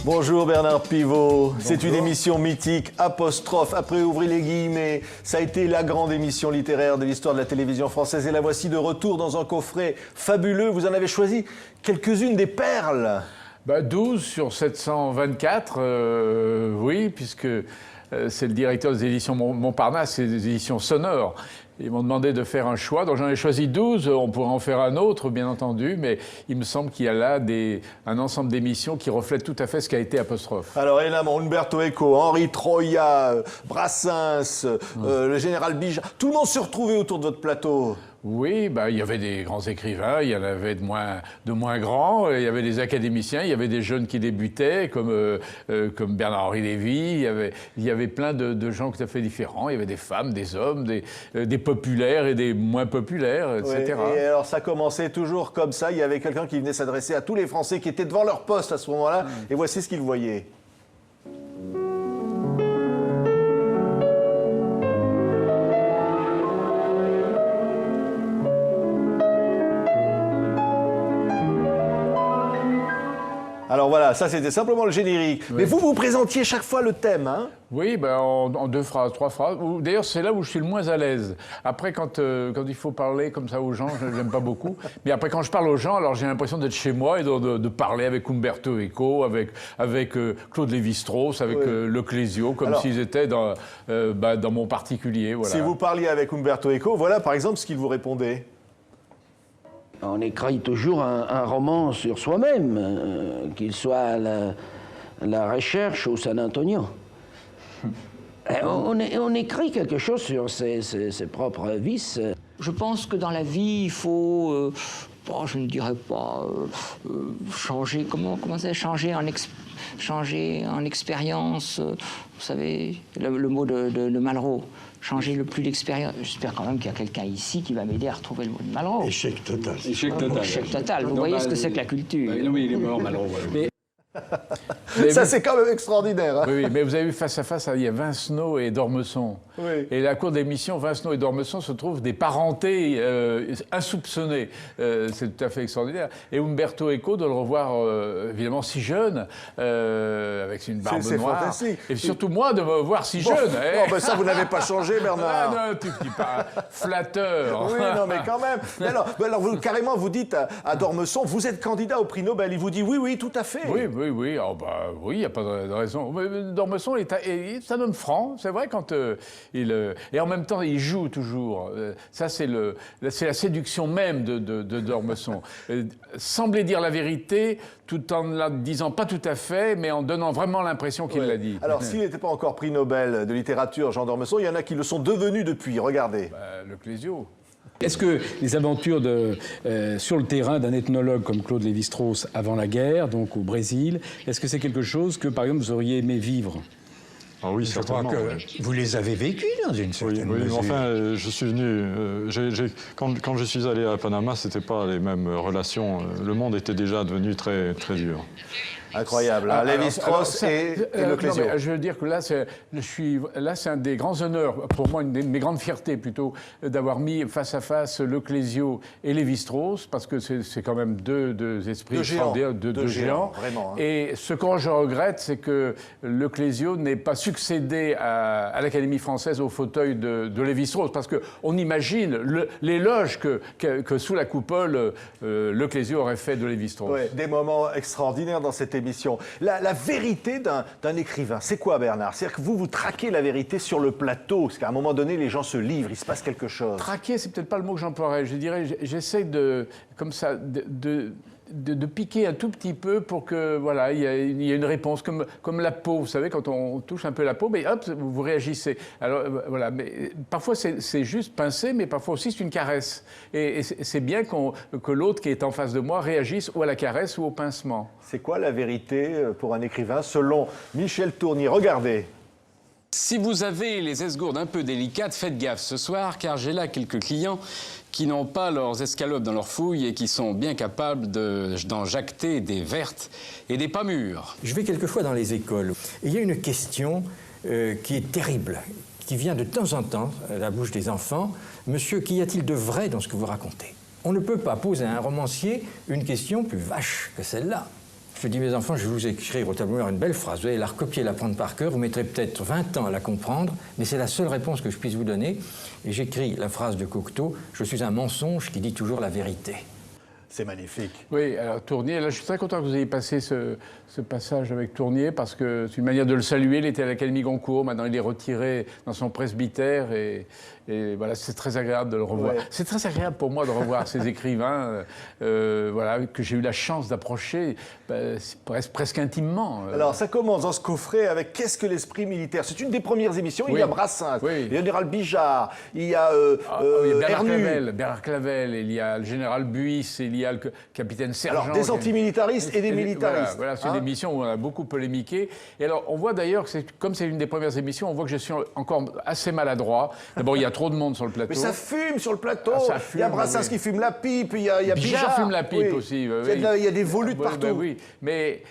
Bonjour Bernard Pivot, c'est une émission mythique, apostrophe, après ouvrez les guillemets. Ça a été la grande émission littéraire de l'histoire de la télévision française et la voici de retour dans un coffret fabuleux. Vous en avez choisi quelques-unes des perles. 12 sur 724, oui, puisque c'est le directeur des éditions Montparnasse, c'est des éditions sonores. Ils m'ont demandé de faire un choix, donc j'en ai choisi 12, on pourrait en faire un autre, bien entendu, mais il me semble qu'il y a là un ensemble d'émissions qui reflètent tout à fait ce qu'a été Apostrophe. Alors évidemment, Umberto Eco, Henri Troya, Brassens, le général Bijard, tout le monde se retrouvait autour de votre plateau. Oui, il y avait des grands écrivains, il y en avait de moins grands, il y avait des académiciens, il y avait des jeunes qui débutaient, comme Bernard-Henri Lévy, il y avait plein de gens tout à fait différents, il y avait des femmes, des hommes, des populaires et des moins populaires, etc. Oui, et alors ça commençait toujours comme ça, il y avait quelqu'un qui venait s'adresser à tous les Français qui étaient devant leur poste à ce moment-là, et voici ce qu'ils voyaient. Alors voilà, ça c'était simplement le générique. Oui. Mais vous présentiez chaque fois le thème, hein? Oui, en 2 phrases, 3 phrases. D'ailleurs, c'est là où je suis le moins à l'aise. Après, quand il faut parler comme ça aux gens, je n'aime pas beaucoup. Mais après, quand je parle aux gens, alors j'ai l'impression d'être chez moi et de parler avec Umberto Eco, avec Claude Lévi-Strauss, avec Le Clésio, comme s'ils étaient dans mon particulier. Voilà. Si vous parliez avec Umberto Eco, voilà par exemple ce qu'il vous répondait. On écrit toujours un roman sur soi-même, qu'il soit à la Recherche ou San Antonio. On écrit quelque chose sur ses propres vices. Je pense que dans la vie, il faut, je ne dirais pas changer, comment ça, changer en expérience. Vous savez, le mot de Malraux. Changer le plus d'expérience. J'espère quand même qu'il y a quelqu'un ici qui va m'aider à retrouver le mot de Malraux. Échec total. Échec total. Échec total. Vous voyez ce que c'est que la culture. Oui, il est mort, Malraux. Ça, c'est quand même extraordinaire. Hein? Oui, mais vous avez vu face à face, il y a Vincenot et d'Ormesson. Oui. Et la cour d'émission, Vincenot et d'Ormesson se trouvent des parentés insoupçonnées. C'est tout à fait extraordinaire. Et Umberto Eco, de le revoir évidemment si jeune, avec une barbe noire. C'est fantastique. Et surtout moi, de me voir si jeune. Non, ça, vous n'avez pas changé, Bernard. Non, tu dis pas flatteur. Oui, non, mais quand même. Mais alors vous, carrément, vous dites à d'Ormesson, vous êtes candidat au prix Nobel. Il vous dit oui, tout à fait. Oui, oui, il n'y a pas de raison. D'Ormesson est un homme franc, c'est vrai, quand et en même temps, il joue toujours. Ça, c'est la séduction même de d'Ormesson. Sembler dire la vérité, tout en ne la disant pas tout à fait, mais en donnant vraiment l'impression qu'il l'a dit. Alors, s'il n'était pas encore prix Nobel de littérature, Jean d'Ormesson, il y en a qui le sont devenus depuis, regardez. Le Clésio. Est-ce que les aventures sur le terrain d'un ethnologue comme Claude Lévi-Strauss avant la guerre, donc au Brésil, est-ce que c'est quelque chose que, par exemple, vous auriez aimé vivre? Ah oui, je crois que vous les avez vécus dans une certaine mesure. Oui, enfin, je suis venu... quand je suis allé à Panama, ce n'était pas les mêmes relations. Le monde était déjà devenu très, très dur. Incroyable, hein, Lévi-Strauss et Le Clésio. Je veux dire que là, c'est un des grands honneurs, pour moi, une de mes grandes fiertés plutôt, d'avoir mis face à face Le Clésio et Lévi-Strauss, parce que c'est quand même deux esprits extraordinaires, deux géants. Vraiment, hein. Et ce que je regrette, c'est que Le Clésio n'ait pas succédé à l'Académie française au fauteuil de Lévi-Strauss, parce qu'on imagine l'éloge que sous la coupole, Le Clésio aurait fait de Lévi-Strauss. Ouais, des moments extraordinaires dans cette émission. La vérité d'un écrivain, c'est quoi, Bernard? C'est-à-dire que vous traquez la vérité sur le plateau, parce qu'à un moment donné, les gens se livrent, il se passe quelque chose. Traquer, c'est peut-être pas le mot que j'emploierais. Je dirais, j'essaie comme ça, de piquer un tout petit peu pour que, voilà, il y a une réponse, comme la peau, vous savez, quand on touche un peu la peau, mais hop, vous réagissez. Alors, voilà, mais parfois c'est juste pincé, mais parfois aussi c'est une caresse. Et c'est bien que l'autre qui est en face de moi réagisse ou à la caresse ou au pincement. C'est quoi la vérité pour un écrivain, selon Michel Tournier? Regardez. Si vous avez les esgourdes un peu délicates, faites gaffe ce soir, car j'ai là quelques clients qui n'ont pas leurs escalopes dans leurs fouilles et qui sont bien capables d'en jacter des vertes et des pas mûres. Je vais quelquefois dans les écoles et il y a une question qui est terrible, qui vient de temps en temps à la bouche des enfants. Monsieur, qu'y a-t-il de vrai dans ce que vous racontez? On ne peut pas poser à un romancier une question plus vache que celle-là. Je dis, mes enfants, je vais vous écrire au tableau noir une belle phrase. Vous allez la recopier, la prendre par cœur. Vous mettrez peut-être 20 ans à la comprendre, mais c'est la seule réponse que je puisse vous donner. Et j'écris la phrase de Cocteau, « Je suis un mensonge qui dit toujours la vérité ». C'est magnifique. Oui, alors Tournier, là je suis très content que vous ayez passé ce passage avec Tournier parce que c'est une manière de le saluer. Il était à l'Académie Goncourt, maintenant il est retiré dans son presbytère et voilà, c'est très agréable de le revoir. Ouais. C'est très agréable pour moi de revoir ces écrivains voilà, que j'ai eu la chance d'approcher presque intimement. Alors ça commence dans ce coffret avec Qu'est-ce que l'esprit militaire? C'est une des premières émissions. Oui. Il y a Brassens, Oui. il y a le général Bijard, il y a Bernard Clavel, il y a le général Buys, il y a le capitaine Sergent. Alors des antimilitaristes et des militaristes. Voilà, c'est une émission où on a beaucoup polémiqué. Et alors on voit d'ailleurs que comme c'est une des premières émissions, on voit que je suis encore assez maladroit. D'abord il y a trop de monde sur le plateau. Mais ça fume sur le plateau. Ça fume, il y a Brassens qui fume la pipe, il y a Bijard fume la pipe oui. aussi. Il y a des volutes partout. Oui, mais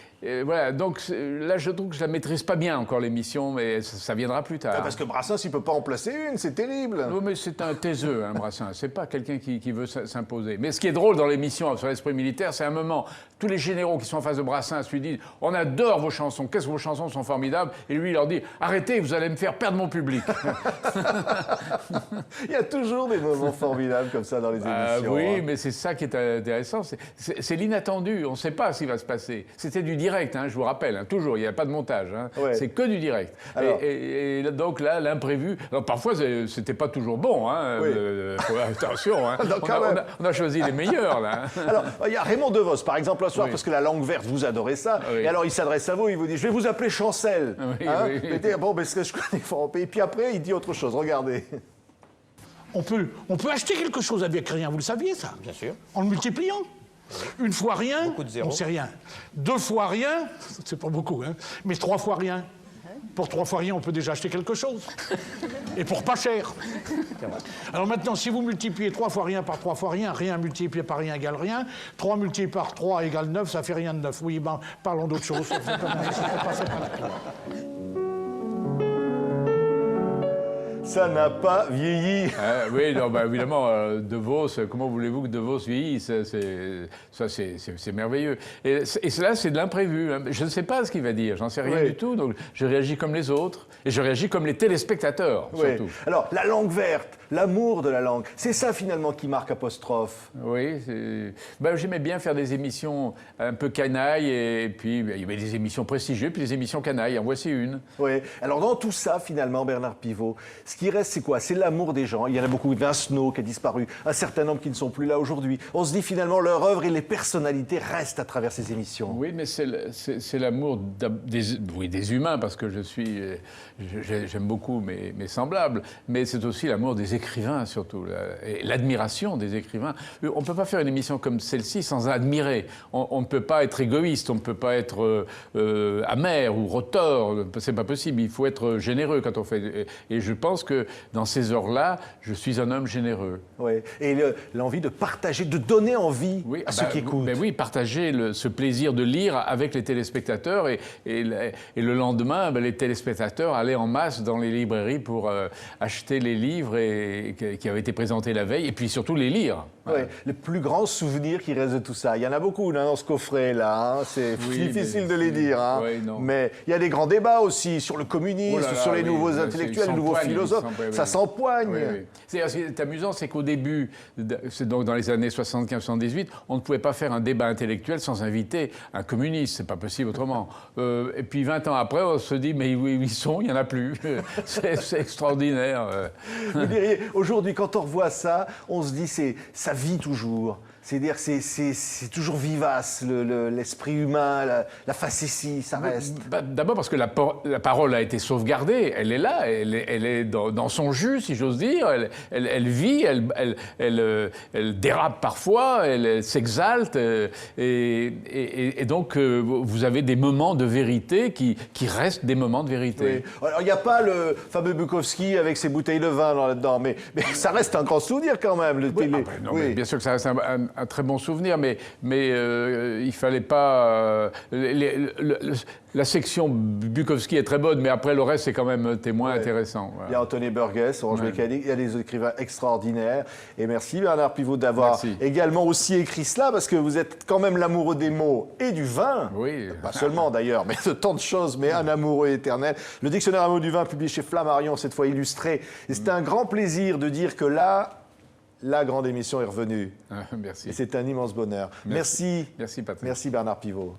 voilà, donc là je trouve que je la maîtrise pas bien encore l'émission, mais ça viendra plus tard. Parce que Brassens, il peut pas en placer une, c'est terrible. Non, mais c'est un taiseux, hein, Brassens. C'est pas quelqu'un qui veut s'imposer. Mais ce qui est drôle dans l'émission sur l'esprit militaire, c'est un moment, tous les généraux qui sont en face de Brassens lui disent « On adore vos chansons, qu'est-ce que vos chansons sont formidables ?» Et lui, il leur dit « Arrêtez, vous allez me faire perdre mon public. » Il y a toujours des moments formidables comme ça dans les émissions. Oui, hein. mais c'est ça qui est intéressant. C'est l'inattendu. On ne sait pas ce qui va se passer. C'était du direct, hein, je vous rappelle. Hein, toujours, il n'y a pas de montage. Hein. Ouais. C'est que du direct. Alors, et donc là, l'imprévu. Parfois, c'était pas toujours bon. Hein, oui. Attention. Hein. Donc, on a choisi les meilleurs là. Alors, il y a Raymond DeVos, par exemple, un soir, Oui. parce que la langue verte, vous adorez ça. Oui. Et alors, il s'adresse à vous, il vous dit « Je vais vous appeler Chancel. Oui, Hein oui. Mais bon, parce que je connais fort. Et puis après, il dit autre chose. Regardez. On peut acheter quelque chose avec rien, vous le saviez ça? Bien sûr. En le multipliant. Une fois rien, on sait rien. 2 fois rien, c'est pas beaucoup, hein, mais 3 fois rien. Pour 3 fois rien, on peut déjà acheter quelque chose. Et pour pas cher. Alors maintenant, si vous multipliez 3 fois rien par 3 fois rien, rien multiplié par rien égale rien, 3 multiplié par 3 égale 9, ça fait rien de 9. Oui, ben, parlons d'autre chose. C'est pas là. Ça n'a pas vieilli. Oui, non, bah, évidemment, De Vos, comment voulez-vous que De Vos vieillisse? C'est merveilleux. Et cela, c'est de l'imprévu. Hein. Je ne sais pas ce qu'il va dire, j'en sais rien du tout. Donc, je réagis comme les autres. Et je réagis comme les téléspectateurs, surtout. Alors, la langue verte, l'amour de la langue, c'est ça finalement qui marque Apostrophe. Oui, j'aimais bien faire des émissions un peu canailles. Et puis, il y avait des émissions prestigieuses, puis des émissions canailles. En voici une. Oui. Alors, dans tout ça, finalement, Bernard Pivot, ce qui reste, c'est quoi? C'est l'amour des gens. Il y en a beaucoup. Vincenot qui a disparu, un certain nombre qui ne sont plus là aujourd'hui. On se dit finalement, leur œuvre et les personnalités restent à travers ces émissions. Oui, mais c'est l'amour des humains, parce que j'aime beaucoup mes semblables, mais c'est aussi l'amour des écrivains, surtout, et l'admiration des écrivains. On ne peut pas faire une émission comme celle-ci sans admirer. On ne peut pas être égoïste, on ne peut pas être amer ou retors, c'est pas possible. Il faut être généreux quand on fait... Et je pense que dans ces heures-là, je suis un homme généreux. Oui, et l'envie de partager, de donner envie à ceux qui écoutent. Ben oui, partager ce plaisir de lire avec les téléspectateurs. Et le lendemain, les téléspectateurs allaient en masse dans les librairies pour acheter les livres qui avaient été présentés la veille, et puis surtout les lire. Ouais. Le plus grand souvenir qui reste de tout ça. Il y en a beaucoup dans ce coffret-là. Hein. C'est difficile de les dire. Hein. Oui, mais il y a des grands débats aussi sur le communisme, sur les nouveaux intellectuels, les nouveaux philosophes. Ça s'empoigne. Oui. Ce qui est amusant, c'est qu'au début, c'est donc dans les années 75-78, on ne pouvait pas faire un débat intellectuel sans inviter un communiste. C'est pas possible autrement. Et puis 20 ans après, on se dit, mais où ils sont? Il n'y en a plus. C'est extraordinaire. Vous diriez, aujourd'hui, quand on revoit ça, on se dit, ça vit toujours. C'est-à-dire que c'est toujours vivace, l'esprit humain, la facétie, ça reste. D'abord parce que la parole a été sauvegardée, elle est là, elle est dans son jus, si j'ose dire, elle vit, elle dérape parfois, elle s'exalte, et donc vous avez des moments de vérité qui restent des moments de vérité. Oui. Alors il n'y a pas le fameux Bukowski avec ses bouteilles de vin là-dedans, mais ça reste un grand souvenir quand même. Oui. Bien sûr que ça reste un très bon souvenir, mais il fallait pas... la section Bukowski est très bonne, mais après le reste, c'est quand même moins intéressant. Voilà. Il y a Anthony Burgess, Orange Mécanique, il y a des écrivains extraordinaires. Et merci Bernard Pivot d'avoir également aussi écrit cela, parce que vous êtes quand même l'amoureux des mots et du vin. Oui. Pas seulement d'ailleurs, mais de tant de choses, mais un amoureux éternel. Le dictionnaire à mots du vin, publié chez Flammarion, cette fois illustré. Et c'était un grand plaisir de dire que là, la grande émission est revenue. Merci. Et c'est un immense bonheur. Merci. Merci Patrick. Merci Bernard Pivot.